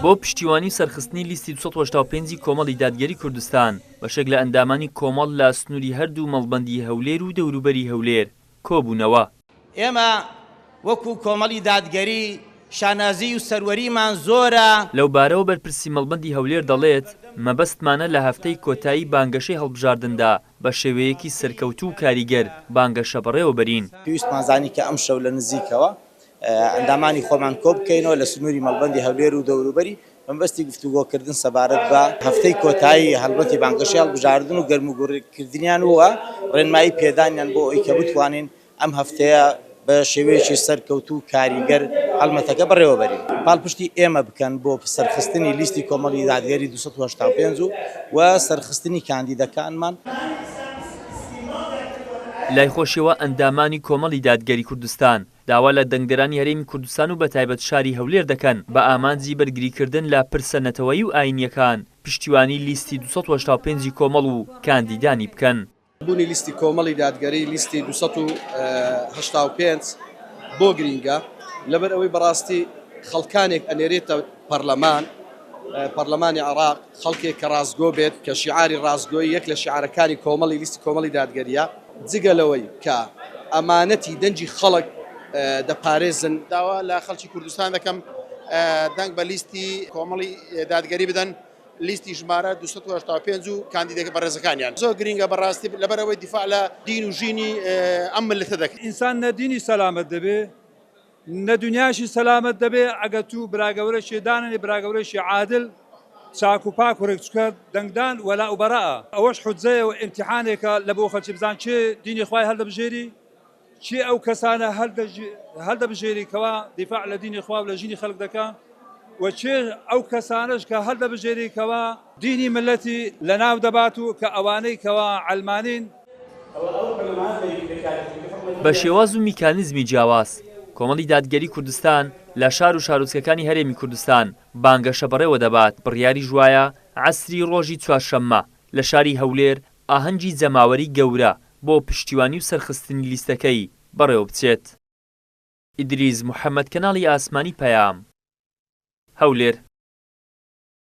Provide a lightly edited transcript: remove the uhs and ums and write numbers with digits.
بۆ پشتیوانی سەرخستنی لیستی 285 کۆمەڵی دادگەری کوردستان بەشێک لە ئەندامانی کۆمەڵ لە سنووری هەردوو مەڵبەندی هەولێر و دەوروبەری هەولێر کۆبوونەوە. ئێمە وەکو کۆمەڵی دادگەری شانازی و سەروەریمان زۆرە. لەو بارەوە بەرپرسی مەڵبەندی هەولێر دەڵێت مەبەستمانە لە هەفتەی کۆتایی بانگەشەی هەڵبژاردندا بە شێوەیەکی سەرکەوتوو و کاریگەر بانگەشە بەڕێوە بەرین. پێویستمان زانی کە ئەم شەو لە نزیکەوە ئەندامانی خۆمان کۆ بکەینەوە لە سنووری مەڵبەندی هەولێر و دەوروبەری بەمبەستی گفتوگۆکردن سەبارەت بە هەفتەی کۆتایی هەڵبەتی بانگەشەی هەڵبژاردن و گەرموگوڕکردنیان وە ڕێنمایی پێدانیان بۆ ئەوەی کە بتوانین ئەم هەفتەیە بە شێوەیەکی سەرکەوتوو و کاریگەر هەڵمەتەکە بەڕێوە بەرین. پاڵپشتی ئێمە بکەن بۆ سەرخستنی لیستی کۆمەڵی دادگەری 285 و سەرخستنی کاندیدەکانمان. لای خۆشیەوە ئەندامانی کۆمەڵی دادگەری کوردستان داوا لە دەنگدەرانی هەرێمی کوردستان و بەتایبەت شاری هەولێر دەکەن بە ئامانجی بەرگریکردن لە پرسە نەتەوەیی و ئاینیەکان پشتیوانی لیستی 285 کۆمەڵ و کاندیدانی بکەن. بوونی لیستی کۆمەڵی دادگەری لیستی 285 بۆ گرینگە لەبەر ئەوەی بەڕاستی خەڵکانێک ئەنێرێتە پەرلەمانی عێراق خەڵکێک کە ڕازگۆ بێت کە شیعاری ڕازگۆی یەک لە شیعارەکانی کۆمەڵی لیستی کۆمەڵی دادگەریە جگەلەوەی کە ئەمانەتی دەنجی خەڵک دەپارێزن. داوا لە خەڵکی کوردستان دەکەم دەنگ بە لیستی کۆمەڵی دادگەری بدەن لیستی ژمارە 285 و کاندیدەکە بەڕێزەکانیان زۆر گرینگە بەڕاستی لەبەرەوەی دیفاع لە دین و ژینی ئەم ملەتە دەکەن. ئینسان نەدینی سەلامەت دەبێ نە دنیاشی سەلامەت دەبێ ئەگە تو براگەورەشی داننی براگەورەشی عادل چاک و پاک و ڕێکچکە دەنگدان وەلا و بەڕەئە ئەوەش حوجزەیە و ئیمتیحانێکە لە بۆ خەڵکی بزان چێ دینی خوای هەڵدەبژێری چی ئەو کەسانە هەڵدەبژێری کەوا دیفاع لە دینی خوا و لە ژینی خەڵک دەکەن و چێ ئەو کەسانش کە هەڵدەبژێری کەوا دینی ملەتی لە ناو دەبات و کە ئەوانەی کەوا عەلمانین. بە شێواز و میکانیزمی جیاواز کۆمەڵی دادگەری کوردستان لە شار و شارۆچکەکانی هەرێمی کوردستان بانگەشە بەڕێوە دەبات. بڕیاری ژوایە عەسری ڕۆژی چوارشەممە لە شاری هەولێر ئاهەنگی جەماوەری گەورە بۆ پشتیوانی و سەرخستنی لیستەکەی بەڕێوە بچێت. ئیدریس محەممەد، کەناڵی ئاسمانی پەیام، هەولێر.